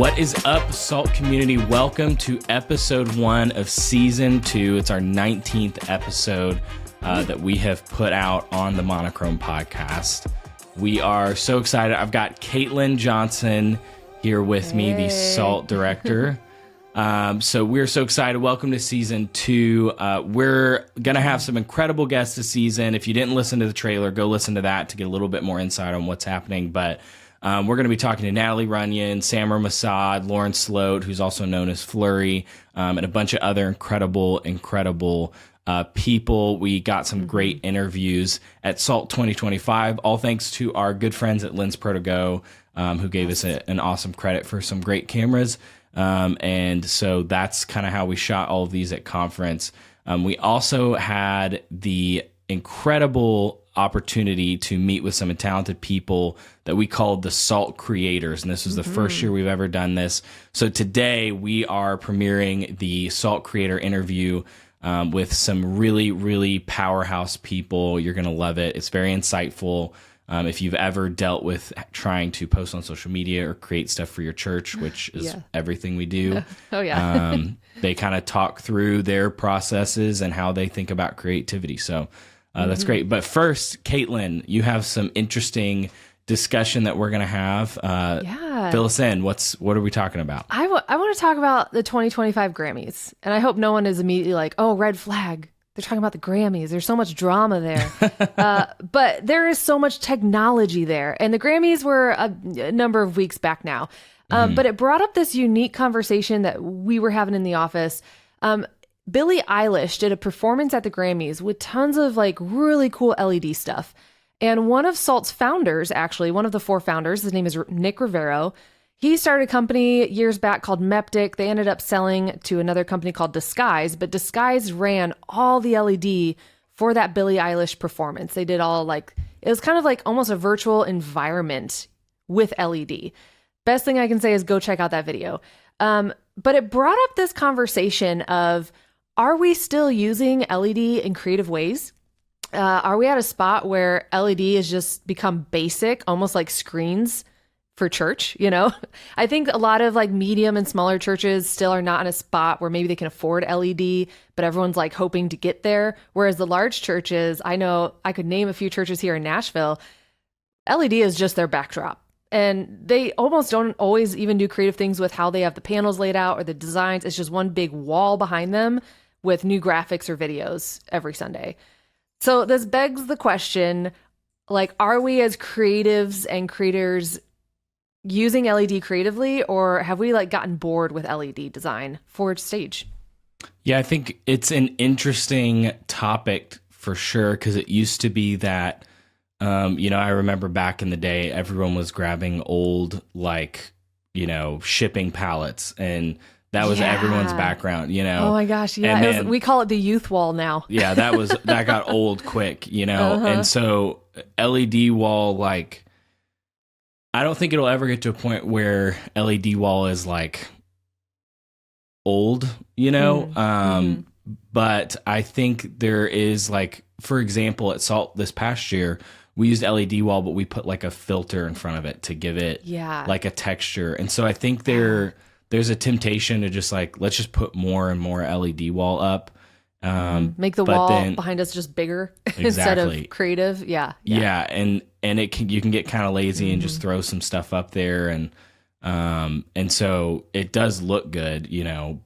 What is up, Salt community? Welcome to episode 1 of season 2. It's our 19th episode that we have put out on the Monochrome Podcast. We are so excited. I've got Caitlin Johnson here with me, the Salt director. So we're so excited. Welcome to season 2. We're going to have some incredible guests this season. If you didn't listen to the trailer, go listen to that to get a little bit more insight on what's happening. But we're going to be talking to Natalie Runyon, Samar Masad, Lauren Sloat, who's also known as Flurry, and a bunch of other incredible people. We got some great interviews at Salt 2025, all thanks to our good friends at Lens Pro to Go, who gave us an awesome credit for some great cameras. And so that's kind of how we shot all of these at conference. We also had the incredible opportunity to meet with some talented people that we called the Salt Creators. And this was the first year we've ever done this. So today we are premiering the Salt Creator interview with some really, really powerhouse people. You're going to love it. It's very insightful. If you've ever dealt with trying to post on social media or create stuff for your church, which is everything we do. They kind of talk through their processes and how they think about creativity. So that's great. But first, Caitlin, you have some interesting discussion that we're going to have. Fill us in. What are we talking about? I want to talk about the 2025 Grammys. And I hope no one is immediately like, oh, red flag. They're talking about the Grammys. There's so much drama there. But there is so much technology there. And the Grammys were a number of weeks back now. But it brought up this unique conversation that we were having in the office. Billie Eilish did a performance at the Grammys with tons of like really cool LED stuff. And one of Salt's founders, actually, one of the 4 founders, his name is Nick Rivero. He started a company years back called Meptic. They ended up selling to another company called Disguise, but Disguise ran all the LED for that Billie Eilish performance. They did all it was kind of like almost a virtual environment with LED. Best thing I can say is go check out that video. But it brought up this conversation of, are we still using LED in creative ways? Are we at a spot where LED has just become basic, almost like screens for church? I think a lot of medium and smaller churches still are not in a spot where maybe they can afford LED, but everyone's hoping to get there. Whereas the large churches, I know I could name a few churches here in Nashville, LED is just their backdrop. And they almost don't always even do creative things with how they have the panels laid out or the designs. It's just one big wall behind them with new graphics or videos every Sunday. So this begs the question, are we as creatives and creators using LED creatively, or have we gotten bored with LED design for stage? Yeah, I think it's an interesting topic for sure, because it used to be that, I remember back in the day, everyone was grabbing old, shipping pallets, and that was everyone's background, Oh my gosh, yeah. And we call it the youth wall now. Yeah, that got old quick, And so LED wall, I don't think it'll ever get to a point where LED wall is old, But I think there is for example, at Salt this past year, we used LED wall, but we put a filter in front of it to give it a texture. And so I think there's a temptation to just let's just put more and more LED wall up. Make the wall behind us just bigger instead of creative. Yeah. And you can get kind of lazy and just throw some stuff up there. And so it does look good,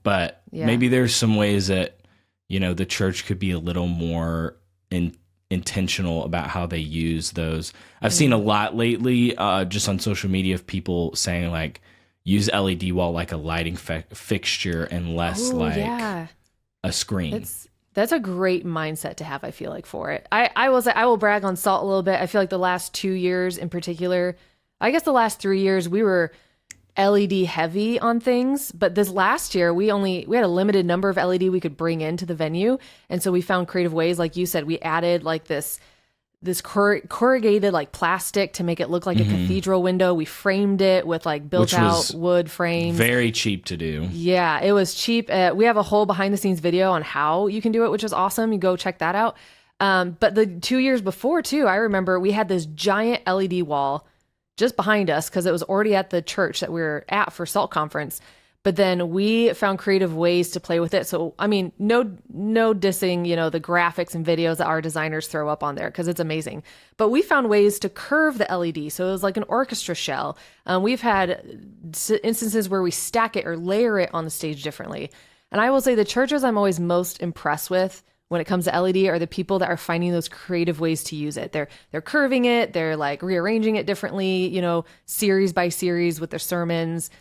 but maybe there's some ways that, the church could be a little more intentional about how they use those. I've seen a lot lately, just on social media, of people saying use LED wall like a lighting fixture and less a screen. That's a great mindset to have, I feel for it. I will say, I will brag on Salt a little bit. I feel the last 2 years in particular, I guess the last 3 years, we were LED heavy on things, but this last year we had a limited number of LED we could bring into the venue. And so we found creative ways. Like you said, we added this corrugated plastic to make it look like a cathedral window. We framed it with built out wood frames. Very cheap to do. Yeah, it was cheap. We have a whole behind the scenes video on how you can do it, which is awesome. You go check that out. But the 2 years before too, I remember we had this giant LED wall just behind us because it was already at the church that we were at for SALT conference. But then we found creative ways to play with it. So, I mean, no dissing, the graphics and videos that our designers throw up on there because it's amazing. But we found ways to curve the LED. So it was like an orchestra shell. We've had instances where we stack it or layer it on the stage differently. And I will say the churches I'm always most impressed with when it comes to LED are the people that are finding those creative ways to use it. They're curving it. They're like rearranging it differently, series by series with their sermons.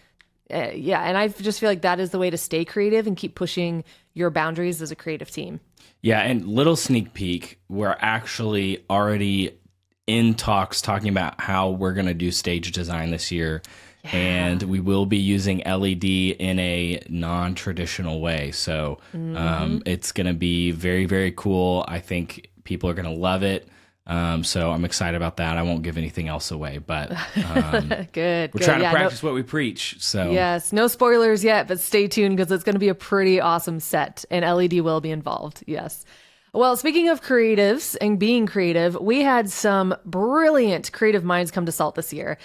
And I just feel like that is the way to stay creative and keep pushing your boundaries as a creative team. Yeah, and little sneak peek, we're actually already in talks talking about how we're going to do stage design this year. Yeah. And we will be using LED in a non-traditional way. So it's going to be very, very cool. I think people are going to love it. So I'm excited about that. I won't give anything else away, but good. We're trying to practice what we preach. So yes, no spoilers yet, but stay tuned because it's going to be a pretty awesome set, and LED will be involved. Yes. Well, speaking of creatives and being creative, we had some brilliant creative minds come to SALT this year.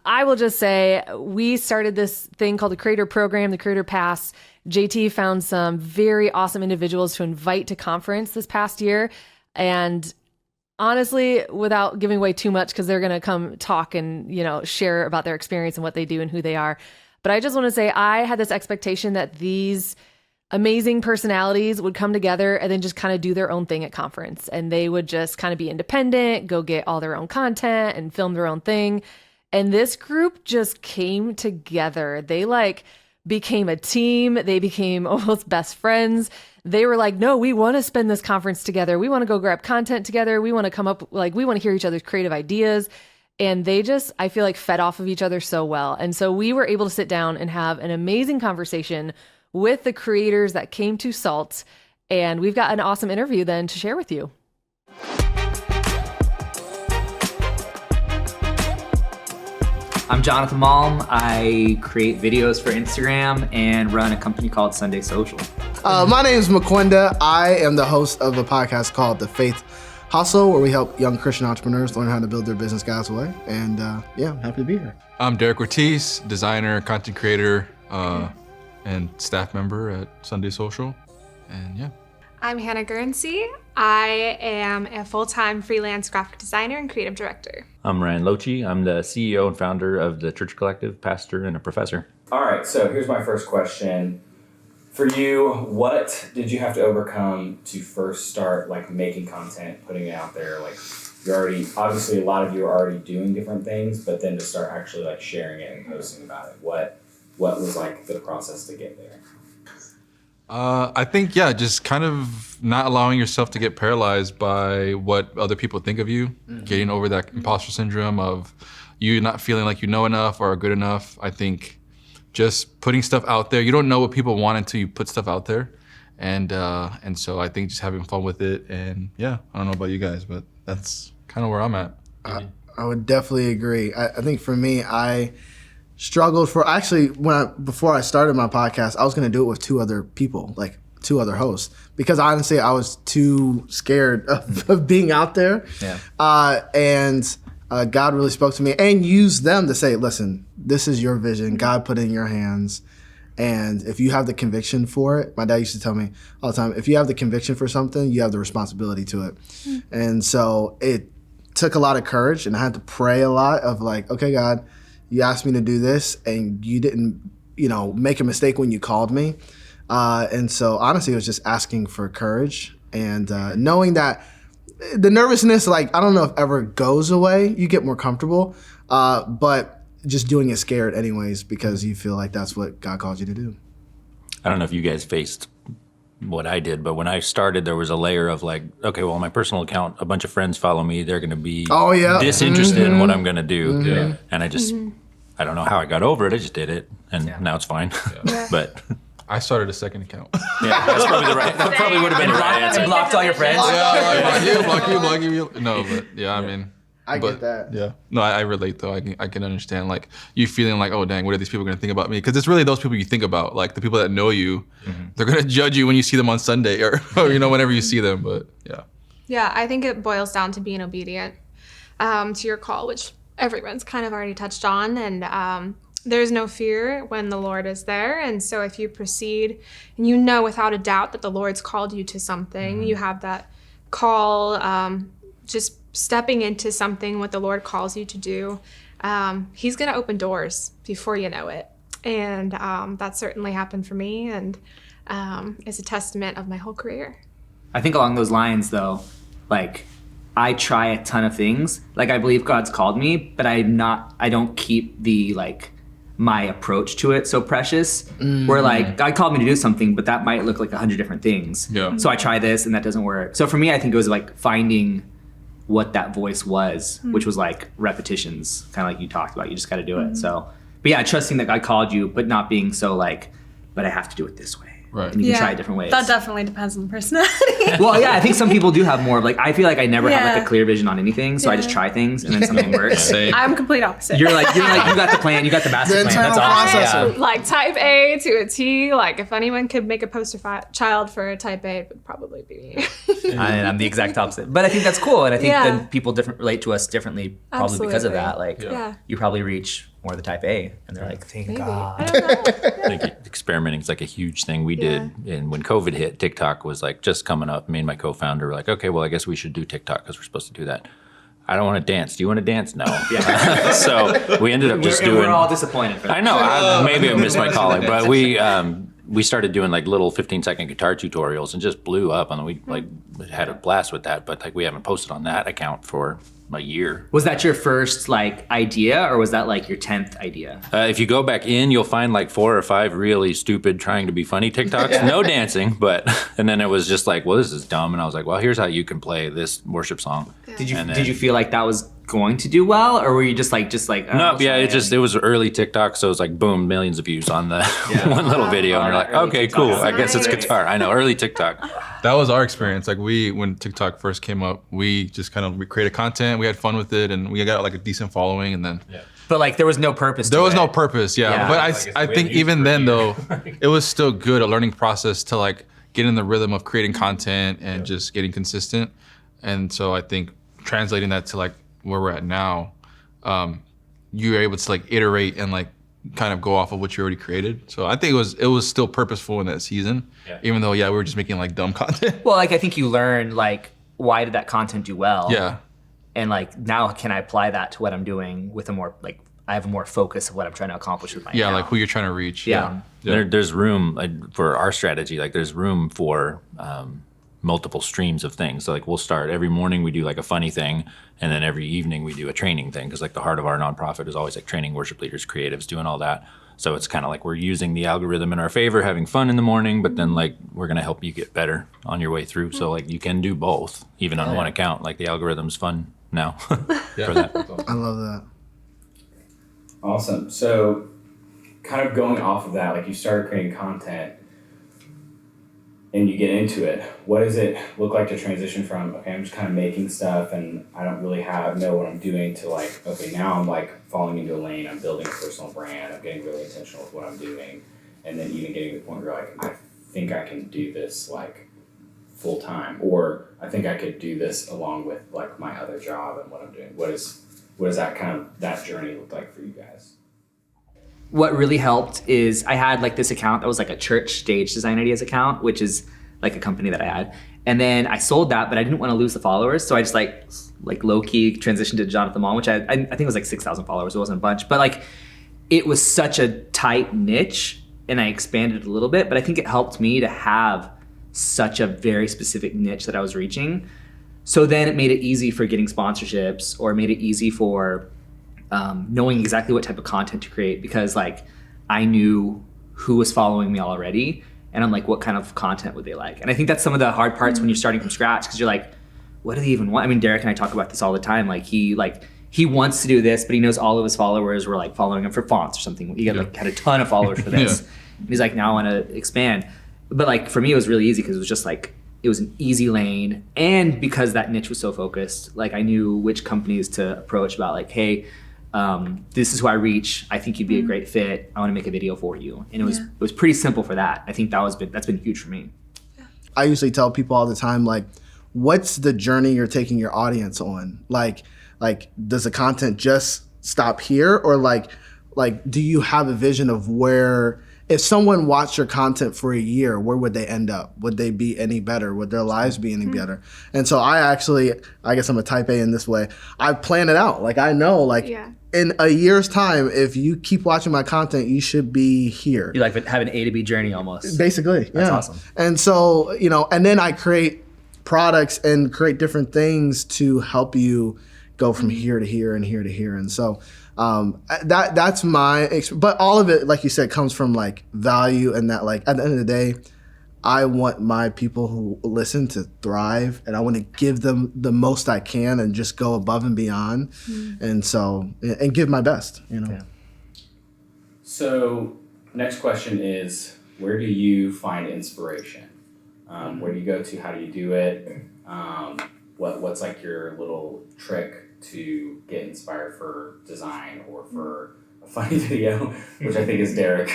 I will just say we started this thing called the Creator Program, the Creator Pass. JT found some very awesome individuals to invite to conference this past year. And honestly, without giving away too much, because they're going to come talk and, share about their experience and what they do and who they are. But I just want to say I had this expectation that these amazing personalities would come together and then just kind of do their own thing at conference. And they would just kind of be independent, go get all their own content and film their own thing. And this group just came together. They became a team. They became almost best friends. They were like, no, we want to spend this conference together. We want to go grab content together. We want to come up, we want to hear each other's creative ideas. And they just, I feel like, fed off of each other so well. And so we were able to sit down and have an amazing conversation with the creators that came to SALT. And we've got an awesome interview then to share with you. I'm Jonathan Malm. I create videos for Instagram and run a company called Sunday Social. My name is Makwenda. I am the host of a podcast called The Faith Hustle, where we help young Christian entrepreneurs learn how to build their business God's way. And I'm happy to be here. I'm Derek Ortiz, designer, content creator, and staff member at Sunday Social. And yeah. I'm Hannah Guernsey. I am a full-time freelance graphic designer and creative director. I'm Ryan Lochi. I'm the CEO and founder of the Church Collective, pastor, and a professor. All right, so here's my first question. For you, what did you have to overcome to first start making content, putting it out there? You're already, obviously a lot of you are already doing different things, but then to start actually sharing it and posting about it, what was the process to get there? I think, just kind of not allowing yourself to get paralyzed by what other people think of you, getting over that imposter syndrome of you not feeling like you know enough or are good enough. I think just putting stuff out there, you don't know what people want until you put stuff out there. And so I think just having fun with it. And I don't know about you guys, but that's kind of where I'm at. I would definitely agree. I think for me, I struggled before I started my podcast, I was going to do it with two other people, two other hosts, because honestly, I was too scared of being out there. Yeah. And God really spoke to me and used them to say, listen, this is your vision. God put it in your hands. And if you have the conviction for it, my dad used to tell me all the time, if you have the conviction for something, you have the responsibility to it. And so it took a lot of courage, and I had to pray a lot of okay, God, you asked me to do this and you didn't, make a mistake when you called me. And so honestly, it was just asking for courage and knowing that the nervousness, I don't know if ever goes away. You get more comfortable, but just doing it scared anyways because you feel like that's what God called you to do. I don't know if you guys faced what I did, but when I started, there was a layer of okay, well, on my personal account, a bunch of friends follow me. They're going to be disinterested in what I'm going to do. Yeah. And I just, I don't know how I got over it. I just did it, and now it's fine. Yeah. But I started a second account. Yeah, that's probably that probably would have been the right answer. And blocked all your friends? Block you. No, but I mean. I get that. Yeah. No, I relate though. I can understand you feeling oh dang, what are these people going to think about me? Because it's really those people you think about, the people that know you. They're going to judge you when you see them on Sunday or whenever you see them. But yeah. Yeah, I think it boils down to being obedient to your call, which everyone's kind of already touched on, and there's no fear when the Lord is there. And so if you proceed and you know without a doubt that the Lord's called you to something, you have that call, just stepping into something what the Lord calls you to do, he's going to open doors before you know it. And that certainly happened for me, and is a testament of my whole career. I think along those lines, though, like, I try a ton of things. Like, I believe God's called me, but I don't keep the, like, my approach to it so precious. Where, like, God called me to do something, but that might look like 100 different things. Yeah. So I try this and that doesn't work. So for me, I think it was like finding what that voice was, which was like repetitions, kind of like you talked about. You just got to do it. So, but yeah, trusting that God called you, but not being so like, but I have to do it this way. Right. And you can try it different ways. That definitely depends on the personality. Well, yeah, I think some people do have more of like, I feel like I never have like a clear vision on anything, so I just try things and then something works. Same. I'm complete opposite. You're like, you got the plan, you got the master plan. That's internal awesome. processor. Like type A to a T, like if anyone could make a poster child for a type A, it would probably be me. And I'm the exact opposite. But I think that's cool, and I think Yeah. then people relate to us differently probably because of that. Like, Yeah. you probably reach more of the type A, and they're like, thank Maybe. God. I don't know. I think experimenting is like a huge thing we did. And when COVID hit, TikTok was like just coming up. Me and my co-founder were like, okay, well, I guess we should do TikTok because we're supposed to do that. I don't want to dance. Do you want to dance? No. Yeah. So we ended up just doing. We're all disappointed for that. I know. Maybe I missed my calling, but we started doing like little 15-second guitar tutorials and just blew up. And we like had a blast with that. But like we haven't posted on that account for a year. Was that your first like idea, or was that like your 10th idea? If you go back in, you'll find like 4 or 5 really stupid trying to be funny TikToks. No dancing, but and then it was just like, well, this is dumb. And I was like, well, here's how you can play this worship song. Did you feel like that was going to do well, or were you just like oh, No, yeah, it was early TikTok, so it was like boom, millions of views on the one little video, and you're like, early okay, TikTok. cool. I guess it's guitar. I know, early TikTok. That was our experience. Like when TikTok first came up, we just kind of created content. We had fun with it, and we got like a decent following. And then But like there was no purpose. there was no purpose. Yeah, Yeah. but I we think had even used then for though, it was still good, a learning process to like get in the rhythm of creating content and just getting consistent. And so I think translating that to like where we're at now, you're able to like iterate and like kind of go off of what you already created. So I think it was still purposeful in that season, even though we were just making like dumb content. Well, like I think you learned like why did that content do well? Yeah. And like now can I apply that to what I'm doing with a more like I have a more focus of what I'm trying to accomplish with my Yeah, account. like who you're trying to reach. Yeah. There's room for our strategy. Like there's room for multiple streams of things. So like we'll start every morning, we do like a funny thing, and then every evening we do a training thing, because like the heart of our nonprofit is always like training worship leaders, creatives, doing all that. So it's kind of like we're using the algorithm in our favor, having fun in the morning, but then like we're gonna help you get better on your way through. So like you can do both, even on one account. Like the algorithm's fun now for that. I love that. Awesome. So kind of going off of that, like you started creating content and you get into it. What does it look like to transition from, okay, I'm just kind of making stuff and I don't really know what I'm doing, to like, okay, now I'm like falling into a lane, I'm building a personal brand, I'm getting really intentional with what I'm doing, and then even getting to the point where like, I think I can do this like full time, or I think I could do this along with like my other job and what I'm doing. What does that journey look like for you guys? What really helped is I had like this account that was like a church stage design ideas account, which is like a company that I had. And then I sold that, but I didn't want to lose the followers. So I just like low key transitioned to Jonathan Mom, which I think it was like 6,000 followers. It wasn't a bunch, but like it was such a tight niche, and I expanded it a little bit, but I think it helped me to have such a very specific niche that I was reaching. So then it made it easy for getting sponsorships, or made it easy for knowing exactly what type of content to create, because like I knew who was following me already, and I'm like, what kind of content would they like? And I think that's some of the hard parts when you're starting from scratch, because you're like, what do they even want? I mean, Derek and I talk about this all the time. Like he wants to do this, but he knows all of his followers were like following him for fonts or something. He had a ton of followers for this. And he's like, now I want to expand. But like for me, it was really easy because it was just like, it was an easy lane. And because that niche was so focused, like I knew which companies to approach about like, hey, this is who I reach. I think you'd be a great fit. I want to make a video for you. And it was pretty simple for that. I think that's been huge for me. I usually tell people all the time, like, what's the journey you're taking your audience on? Like like, does the content just stop here, or like do you have a vision of where, if someone watched your content for a year, where would they end up? Would they be any better? Would their lives be any better? And so I guess I'm a type A in this way. I plan it out. Like, I know, like, in a year's time, if you keep watching my content, you should be here. You like have an A to B journey almost. Basically, That's awesome. And so, and then I create products and create different things to help you go from here to here and here to here. And so that's but all of it, like you said, comes from like value, and that, like, at the end of the day, I want my people who listen to thrive, and I want to give them the most I can and just go above and beyond. And so, and give my best, Yeah. So next question is, where do you find inspiration? Where do you go to? How do you do it? What's like your little trick to get inspired for design or for a funny video, which I think is Derek.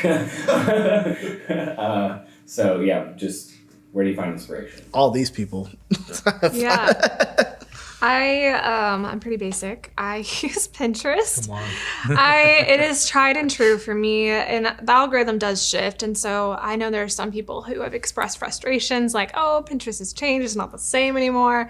So yeah, just where do you find inspiration? All these people. Yeah. I'm pretty basic. I use Pinterest. Come on. It is tried and true for me, and the algorithm does shift. And so I know there are some people who have expressed frustrations like, oh, Pinterest has changed, it's not the same anymore.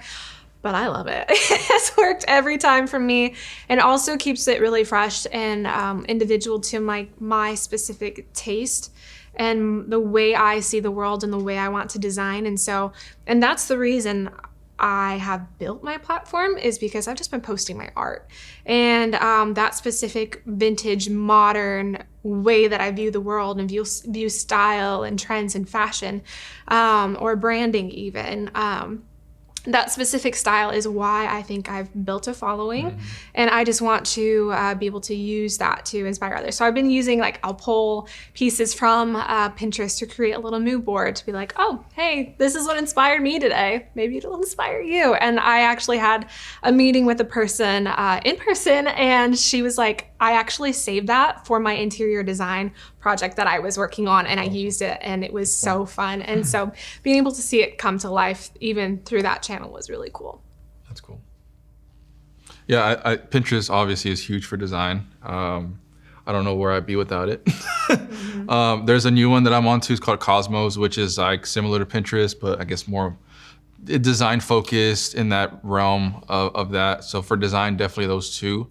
But I love it. It has worked every time for me, and also keeps it really fresh and individual to my specific taste and the way I see the world and the way I want to design. And that's the reason I have built my platform, is because I've just been posting my art. And that specific vintage, modern way that I view the world and view style and trends and fashion, or branding even, that specific style is why I think I've built a following. And I just want to be able to use that to inspire others. So I've been using, like, I'll pull pieces from Pinterest to create a little mood board to be like, oh, hey, this is what inspired me today. Maybe it'll inspire you. And I actually had a meeting with a person in person, and she was like, I actually saved that for my interior design project that I was working on, and I used it, and it was so fun. And so being able to see it come to life even through that channel was really cool. That's cool. Yeah, Pinterest obviously is huge for design. I don't know where I'd be without it. There's a new one that I'm on to. It's called Cosmos, which is like similar to Pinterest, but I guess more design focused in that realm of that. So for design, definitely those two.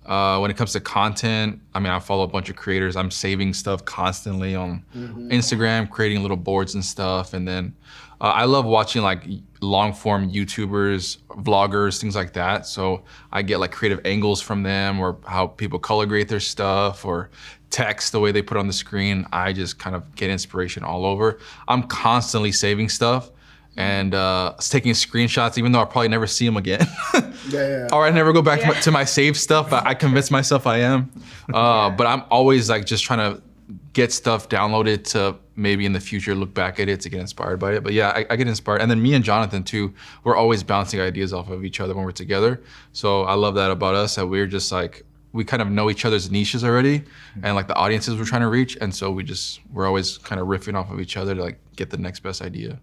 When it comes to content, I mean, I follow a bunch of creators. I'm saving stuff constantly on Instagram, creating little boards and stuff. And then I love watching like long form YouTubers, vloggers, things like that. So I get like creative angles from them, or how people color grade their stuff, or text, the way they put on the screen. I just kind of get inspiration all over. I'm constantly saving stuff and taking screenshots, even though I'll probably never see them again. Or I never go back to my saved stuff, but I convince myself I am. But I'm always like just trying to get stuff downloaded to maybe in the future look back at it to get inspired by it. But yeah, I get inspired. And then me and Jonathan too, we're always bouncing ideas off of each other when we're together. So I love that about us, that we're just like, we kind of know each other's niches already and like the audiences we're trying to reach. And so we're always kind of riffing off of each other to like get the next best idea.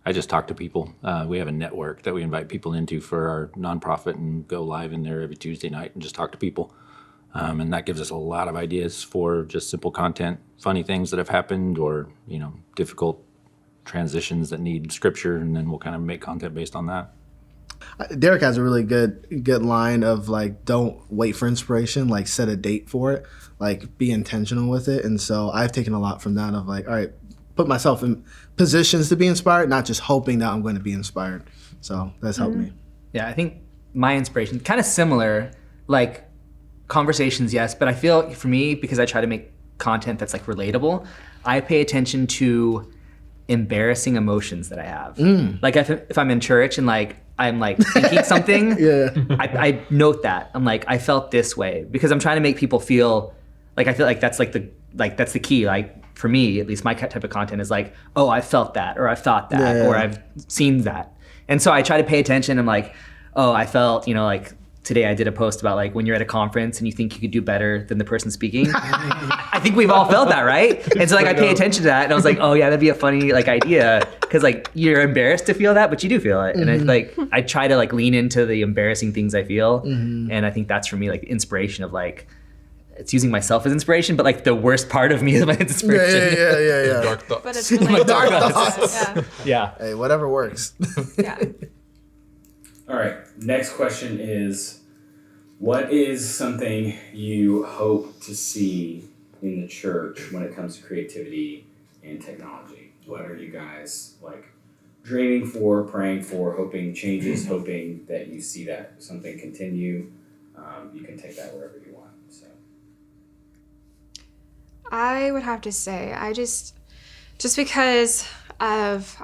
I just talk to people. We have a network that we invite people into for our nonprofit, and go live in there every Tuesday night and just talk to people. And that gives us a lot of ideas for just simple content, funny things that have happened, or, difficult transitions that need scripture, and then we'll kind of make content based on that. Derek has a really good line of like, don't wait for inspiration, like set a date for it, like be intentional with it. And so I've taken a lot from that of like, all right, put myself in positions to be inspired, not just hoping that I'm going to be inspired. So that's helped me. Yeah, I think my inspiration, kind of similar, like conversations, yes, but I feel for me, because I try to make content that's like relatable, I pay attention to embarrassing emotions that I have. Like if I'm in church and like I'm like thinking something, I note that. I'm like, I felt this way, because I'm trying to make people feel like, I feel like that's that's the key. Like for me, at least my type of content is like, oh, I felt that, or I thought that, or I've seen that. And so I try to pay attention. I'm like, oh, I felt, like today I did a post about like when you're at a conference and you think you could do better than the person speaking. I think we've all felt that, right? And so like I pay attention to that and I was like, oh yeah, that'd be a funny like idea, because like you're embarrassed to feel that, but you do feel it. And I like I try to like lean into the embarrassing things I feel, and I think that's for me like the inspiration of like, it's using myself as inspiration, but like the worst part of me is my inspiration. Yeah. Dark thoughts. But it's really Dark dark. thoughts. Yeah. Hey, whatever works. Yeah. All right. Next question is, what is something you hope to see in the church when it comes to creativity and technology? What are you guys like dreaming for, praying for, hoping changes, hoping that you see that something continue? You can take that wherever you want. So I would have to say, I just because of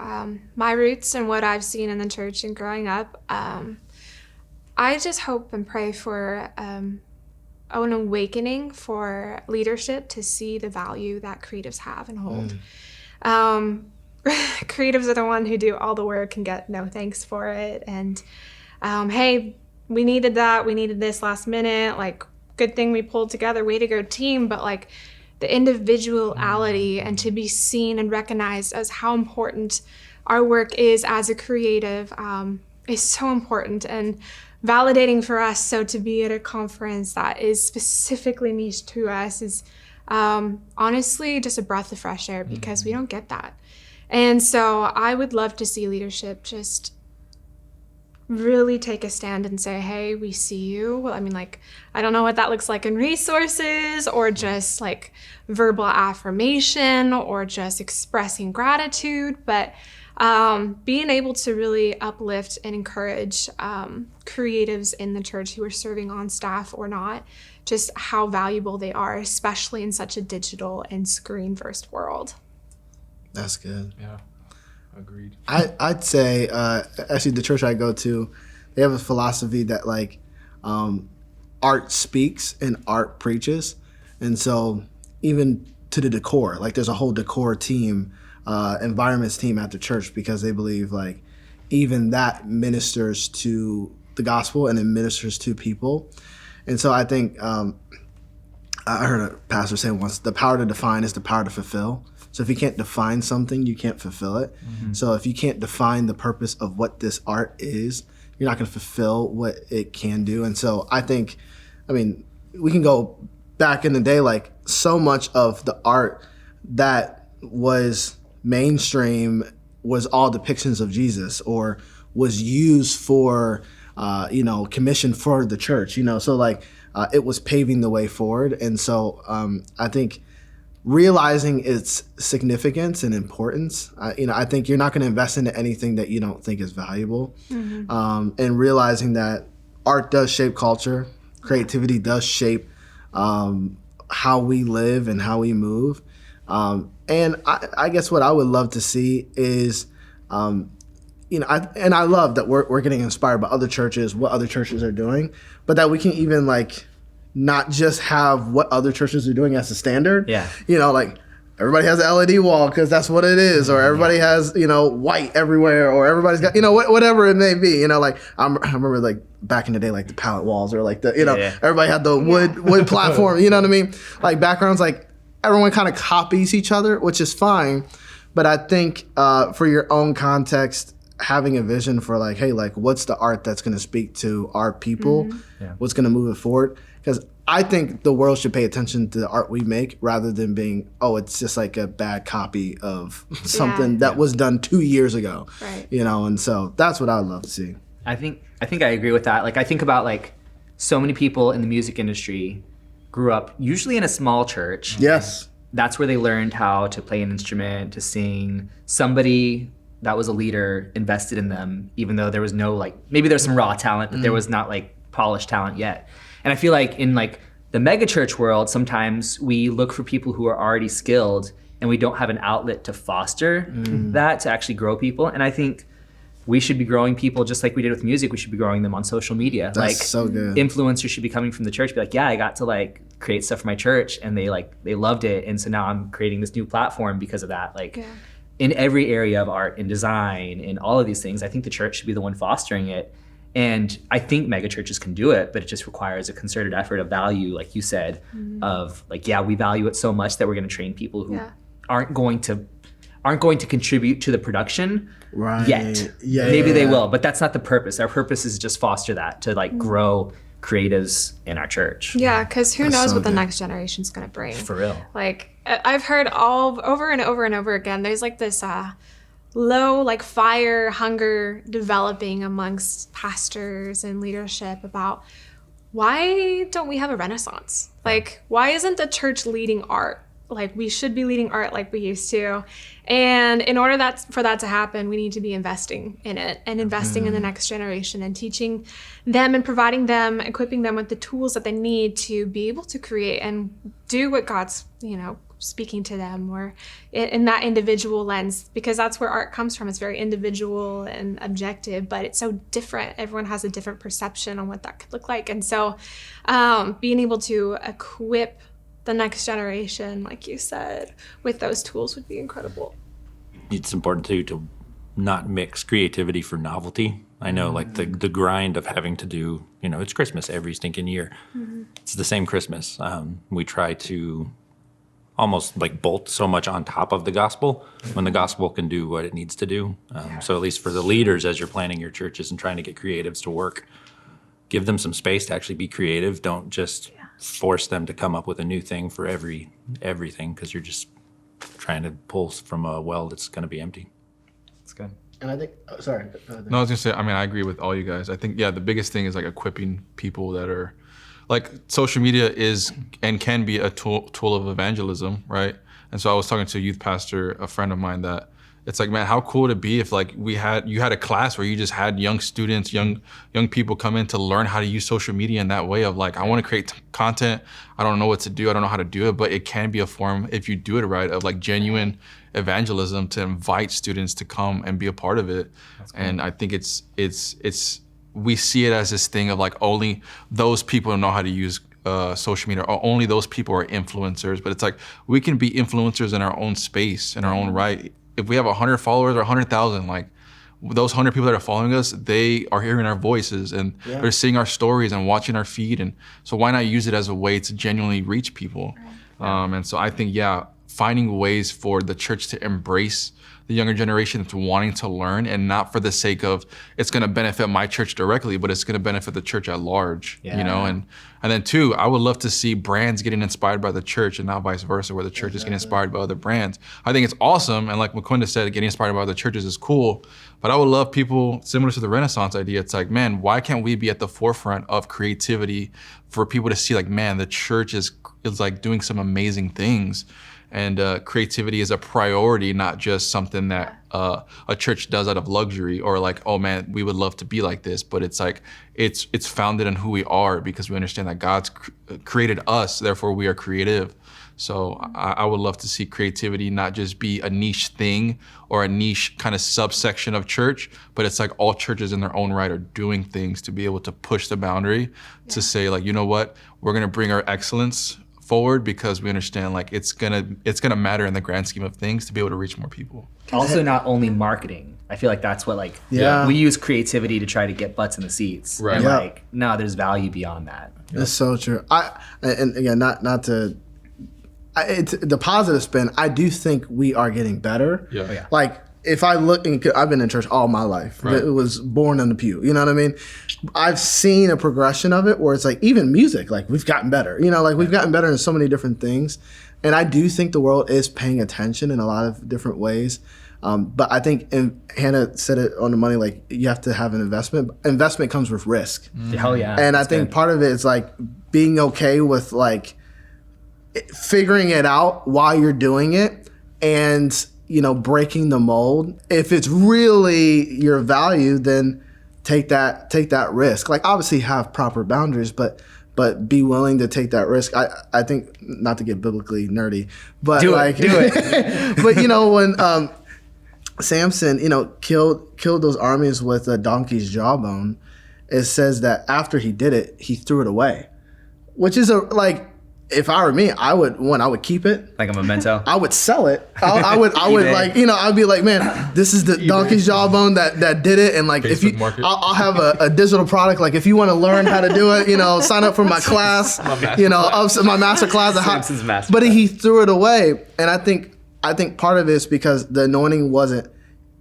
my roots and what I've seen in the church and growing up, I just hope and pray for an awakening for leadership to see the value that creatives have and hold. Creatives are the one who do all the work and get no thanks for it. And hey, we needed that. We needed this last minute. Like, good thing we pulled together. Way to go, team. But like the individuality and to be seen and recognized as how important our work is as a creative is so important and validating for us. So to be at a conference that is specifically niche to us is honestly just a breath of fresh air, because we don't get that. And so I would love to see leadership just really take a stand and say, hey, we see you. Well, I mean, like, I don't know what that looks like in resources or just like verbal affirmation or just expressing gratitude, but being able to really uplift and encourage creatives in the church who are serving on staff or not, just how valuable they are, especially in such a digital and screen-first world. That's good. Yeah, agreed. I'd say, actually, the church I go to, they have a philosophy that like art speaks and art preaches. And so even to the decor, like there's a whole decor team, environments team at the church, because they believe like even that ministers to the gospel and it ministers to people. And so I think I heard a pastor say once, the power to define is the power to fulfill. So if you can't define something, you can't fulfill it. So if you can't define the purpose of what this art is, you're not going to fulfill what it can do. And so I think, I mean, we can go back in the day, like so much of the art that was mainstream was all depictions of Jesus or was used for, commissioned for the church, so like it was paving the way forward. And so I think realizing its significance and importance, I think you're not going to invest into anything that you don't think is valuable. And realizing that art does shape culture, creativity does shape how we live and how we move. And I guess what I would love to see is, I love that we're getting inspired by other churches, what other churches are doing, but that we can even like not just have what other churches are doing as a standard. Yeah. Like everybody has an LED wall because that's what it is, or everybody has, white everywhere, or everybody's got, whatever it may be. Like I remember like back in the day, like the pallet walls, or like the, everybody had the wood platform. You know what I mean? Like backgrounds, like everyone kind of copies each other, which is fine. But I think for your own context, having a vision for like, hey, like what's the art that's going to speak to our people? What's going to move it forward? Because I think the world should pay attention to the art we make rather than being, it's just like a bad copy of something that was done 2 years ago. Right. And so that's what I would love to see. I think I agree with that. Like I think about like so many people in the music industry grew up usually in a small church. Yes. That's where they learned how to play an instrument, to sing. Somebody that was a leader invested in them, even though there was no like, maybe there's some raw talent, but there was not like polished talent yet. And I feel like in like the mega church world, sometimes we look for people who are already skilled and we don't have an outlet to foster that, to actually grow people. And I think we should be growing people just like we did with music. We should be growing them on social media. That's like so good. Influencers should be coming from the church, be like, yeah, I got to like create stuff for my church and they loved it. And so now I'm creating this new platform because of that. Like in every area of art and design and all of these things, I think the church should be the one fostering it. And I think megachurches can do it, but it just requires a concerted effort of value, like you said, of like, we value it so much that we're going to train people who aren't going to contribute to the production yet. Maybe they will, but that's not the purpose. Our purpose is just foster that, to like grow creatives in our church. Yeah, because who knows what the next generation's going to bring. For real. Like, I've heard over and over and over again, there's like this low like fire hunger developing amongst pastors and leadership about why don't we have a renaissance? Like, why isn't the church leading art? Like, we should be leading art like we used to. And in order for that to happen, we need to be investing in it and investing in the next generation and teaching them and providing them, equipping them with the tools that they need to be able to create and do what God's, speaking to them, or in that individual lens, because that's where art comes from. It's very individual and objective, but it's so different. Everyone has a different perception on what that could look like. And so being able to equip the next generation, like you said, with those tools would be incredible. It's important too to not mix creativity for novelty. I know, like the grind of having to do, it's Christmas every stinking year. It's the same Christmas. We try to almost like bolt so much on top of the gospel when the gospel can do what it needs to do. So at least for the leaders, as you're planning your churches and trying to get creatives to work, give them some space to actually be creative. Don't just force them to come up with a new thing for everything, because you're just trying to pull from a well that's going to be empty. That's good. And I think, sorry. No, I was gonna say, I agree with all you guys. I think, the biggest thing is like equipping people that are, like, social media is and can be a tool of evangelism, right? And so I was talking to a youth pastor, a friend of mine, that it's like, man, how cool would it be if like you had a class where you just had young students, young people come in to learn how to use social media in that way of like, I want to create content. I don't know what to do. I don't know how to do it, but it can be a form, if you do it right, of like genuine evangelism to invite students to come and be a part of it. And I think it's we see it as this thing of like only those people know how to use social media, or only those people are influencers. But it's like, we can be influencers in our own space, in our own right. If we have 100 followers or 100,000, like those 100 people that are following us, they are hearing our voices and they're seeing our stories and watching our feed. And so why not use it as a way to genuinely reach people? And so I think, finding ways for the church to embrace the younger generation that's wanting to learn, and not for the sake of it's going to benefit my church directly, but it's going to benefit the church at large, And then two, I would love to see brands getting inspired by the church and not vice versa, where the church is getting inspired by other brands. I think it's awesome. And like McQuinda said, getting inspired by other churches is cool, but I would love people, similar to the Renaissance idea, it's like, man, why can't we be at the forefront of creativity for people to see like, man, the church is like doing some amazing things. And creativity is a priority, not just something that a church does out of luxury, or like, oh man, we would love to be like this. But it's like, it's founded in who we are, because we understand that God's created us, therefore we are creative. So I would love to see creativity not just be a niche thing or a niche kind of subsection of church, but it's like all churches in their own right are doing things to be able to push the boundary to say like, you know what, we're gonna bring our excellence forward, because we understand like it's gonna matter in the grand scheme of things to be able to reach more people. Also, not only marketing. I feel like that's what we use creativity to try to get butts in the seats. Right. And no, there's value beyond that. That's so true. And again, not to the positive spin. I do think we are getting better. Yeah. Like, if I look, I've been in church all my life. Right. It was born in the pew. You know what I mean? I've seen a progression of it where it's like, even music, like we've gotten better. We've gotten better in so many different things. And I do think the world is paying attention in a lot of different ways. But I think, and Hannah said it on the money, like you have to have an investment. Investment comes with risk. Hell yeah. And I think part of it is like being okay with like figuring it out while you're doing it, and breaking the mold. If it's really your value, then take that risk. Like, obviously have proper boundaries, but be willing to take that risk. I think, not to get biblically nerdy, but do it. But when Samson, killed those armies with a donkey's jawbone, it says that after he did it, he threw it away, which is if I were me, I would keep it. Like a memento. I would sell it. I would like, I'd be like, man, this is the donkey's jawbone that did it. And like, if you, I'll have a digital product. Like if you want to learn how to do it, sign up for my class, my master class. Simpsons master but class. he threw it away. And I think part of it is because the anointing wasn't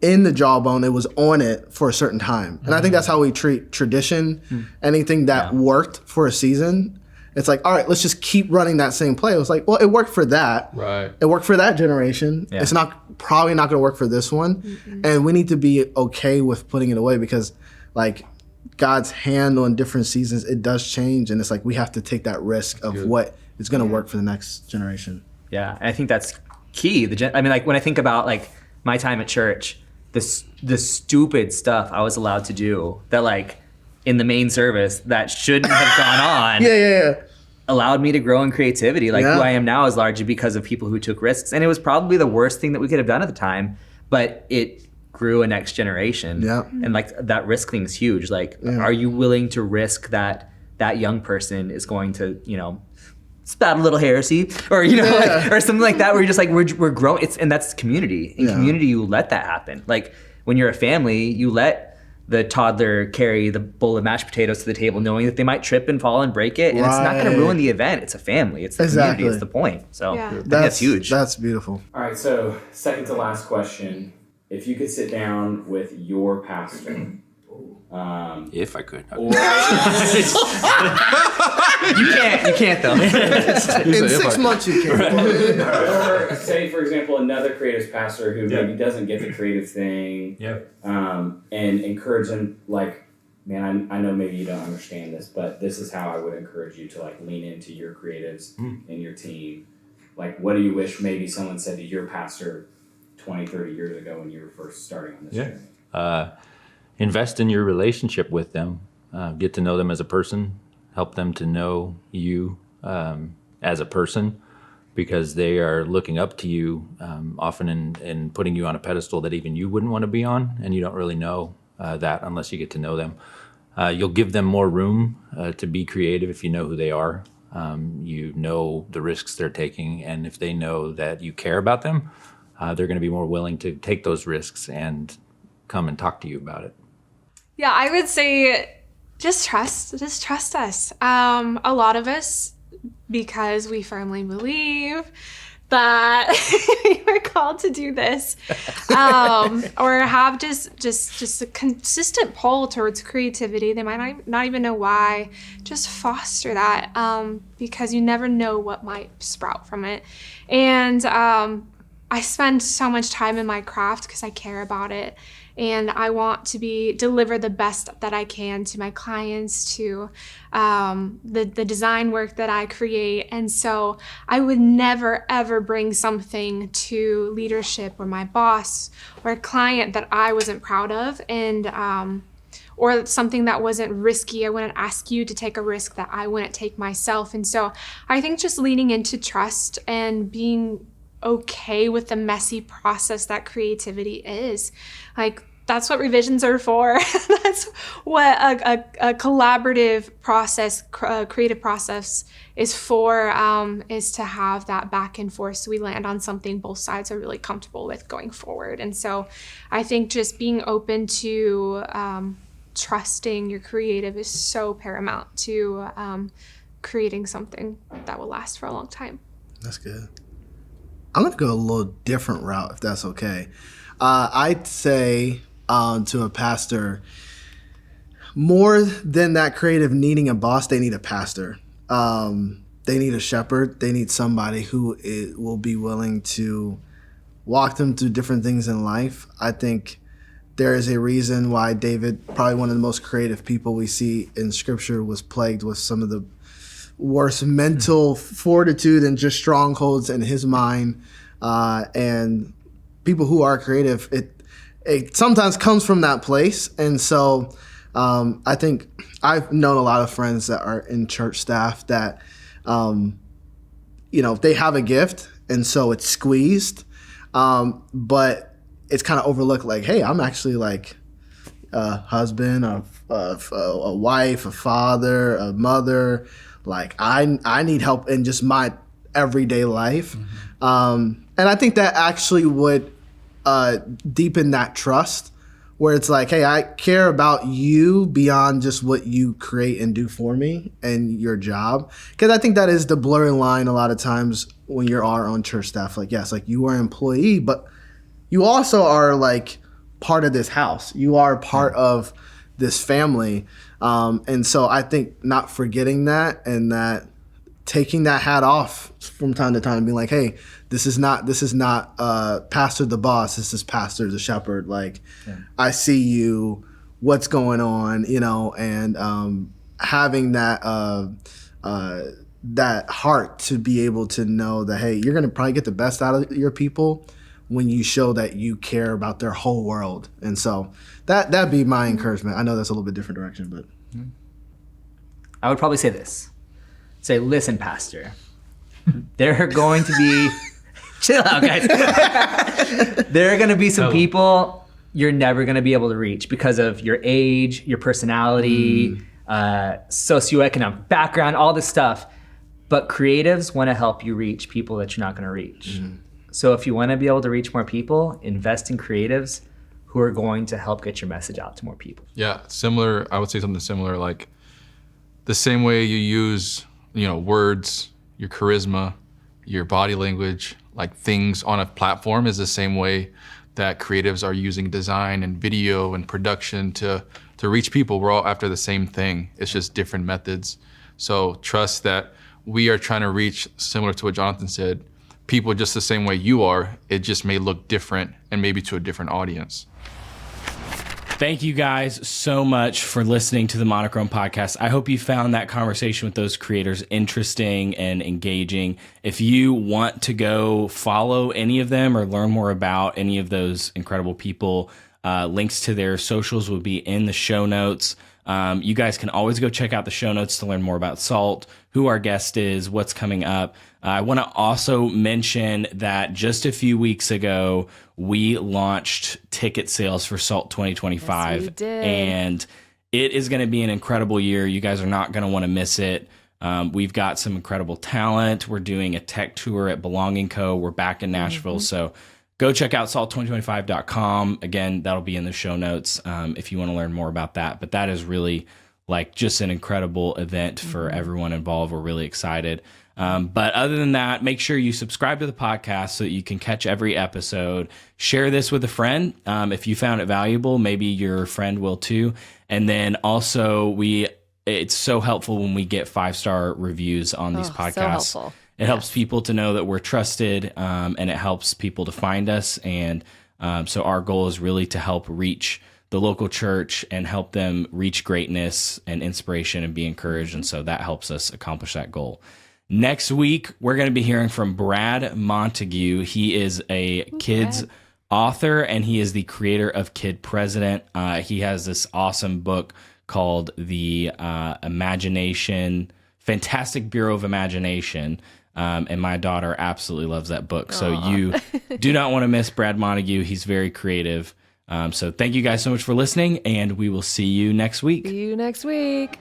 in the jawbone, it was on it for a certain time. And I think that's how we treat tradition. Anything that worked for a season, it's like, all right, let's just keep running that same play. It was like, well, it worked for that. Right. It worked for that generation. Yeah. It's probably not going to work for this one. And we need to be okay with putting it away because, like, God's hand on different seasons, it does change. And it's like we have to take that risk of what is going to work for the next generation. Yeah, and I think that's key. Like when I think about like my time at church, the stupid stuff I was allowed to do that like in the main service that shouldn't have gone on. Yeah. Allowed me to grow in creativity. Like who I am now is largely because of people who took risks. And it was probably the worst thing that we could have done at the time, but it grew a next generation. Yeah. And like that risk thing is huge. Like, are you willing to risk that young person is going to, spout a little heresy or, like, or something like that where you're just like, we're growing. And that's community. In community, you let that happen. Like when you're a family, you let the toddler carry the bowl of mashed potatoes to the table knowing that they might trip and fall and break it. And it's not going to ruin the event. It's a family. It's the community. It's the point. So I think that's huge. That's beautiful. All right, so second to last question. If you could sit down with your pastor. If I could. Or, You can't though. In 6 months you can. or say, for example, another creative pastor who maybe doesn't get the creative thing. And encourage them, like, man, I know maybe you don't understand this, but this is how I would encourage you to like lean into your creatives and your team. Like, what do you wish maybe someone said to your pastor 20, 30 years ago when you were first starting on this journey? Invest in your relationship with them. Get to know them as a person. Help them to know you as a person, because they are looking up to you often in putting you on a pedestal that even you wouldn't want to be on, and you don't really know that unless you get to know them. You'll give them more room to be creative if you know who they are. You know the risks they're taking, and if they know that you care about them, they're going to be more willing to take those risks and come and talk to you about it. Yeah, I would say just trust us. A lot of us, because we firmly believe that we're called to do this, or have just a consistent pull towards creativity. They might not even know why. Just foster that, because you never know what might sprout from it. And I spend so much time in my craft because I care about it. And I want to deliver the best that I can to my clients, to the design work that I create. And so I would never, ever bring something to leadership or my boss or a client that I wasn't proud of, and or something that wasn't risky. I wouldn't ask you to take a risk that I wouldn't take myself. And so I think just leaning into trust and being okay with the messy process that creativity is. Like, that's what revisions are for. That's what a collaborative process, creative process is for, is to have that back and forth so we land on something both sides are really comfortable with going forward. And so I think just being open to trusting your creative is so paramount to creating something that will last for a long time. That's good. I'm going to go a little different route, if that's okay. I'd say to a pastor, more than that creative needing a boss, they need a pastor. They need a shepherd. They need somebody who will be willing to walk them through different things in life. I think there is a reason why David, probably one of the most creative people we see in Scripture, was plagued with some of the worst mental fortitude and just strongholds in his mind. And people who are creative, it sometimes comes from that place. And so I think I've known a lot of friends that are in church staff that, they have a gift, and so it's squeezed. But it's kind of overlooked, like, hey, I'm actually like a husband, a wife, a father, a mother. Like I need help in just my everyday life. And I think that actually would deepen that trust where it's like, hey, I care about you beyond just what you create and do for me and your job. Because I think that is the blurring line a lot of times when you're on church staff. Like, yes, like you are an employee, but you also are like part of this house. You are part of this family. And so I think not forgetting that and that taking that hat off from time to time and being like, hey, this is not Pastor the boss. This is Pastor the shepherd. Like, I see you, what's going on, and having that that heart to be able to know that, hey, you're going to probably get the best out of your people when you show that you care about their whole world. And so that'd be my encouragement. I know that's a little bit different direction, but I would probably say this. Say, listen, Pastor, there are going to be, chill out, guys. There are going to be some people you're never going to be able to reach because of your age, your personality, socioeconomic background, all this stuff. But creatives want to help you reach people that you're not going to reach. So if you want to be able to reach more people, invest in creatives who are going to help get your message out to more people. Yeah, similar. I would say something similar, like the same way you use, words, your charisma, your body language, like things on a platform is the same way that creatives are using design and video and production to reach people. We're all after the same thing. It's just different methods. So trust that we are trying to reach, similar to what Jonathan said, people just the same way you are. It just may look different and maybe to a different audience. Thank you guys so much for listening to the Monochrome Podcast. I hope you found that conversation with those creators interesting and engaging. If you want to go follow any of them or learn more about any of those incredible people, links to their socials will be in the show notes. You guys can always go check out the show notes to learn more about SALT, who our guest is, what's coming up. I want to also mention that just a few weeks ago, we launched ticket sales for SALT 2025. Yes, we did. And it is going to be an incredible year. You guys are not going to want to miss it. We've got some incredible talent. We're doing a tech tour at Belonging Co. We're back in Nashville. So go check out salt2025.com. Again, that'll be in the show notes if you want to learn more about that. But that is really like just an incredible event for everyone involved. We're really excited. But other than that, make sure you subscribe to the podcast so that you can catch every episode. Share this with a friend. If you found it valuable, maybe your friend will too. And then also it's so helpful when we get 5-star reviews on these podcasts. So helpful. It helps people to know that we're trusted, and it helps people to find us. And so our goal is really to help reach the local church and help them reach greatness and inspiration and be encouraged. And so that helps us accomplish that goal. Next week, we're going to be hearing from Brad Montague. He is a kids author, and he is the creator of Kid President. He has this awesome book called The Fantastic Bureau of Imagination. And my daughter absolutely loves that book. So you do not want to miss Brad Montague. He's very creative. So thank you guys so much for listening, and we will see you next week. See you next week.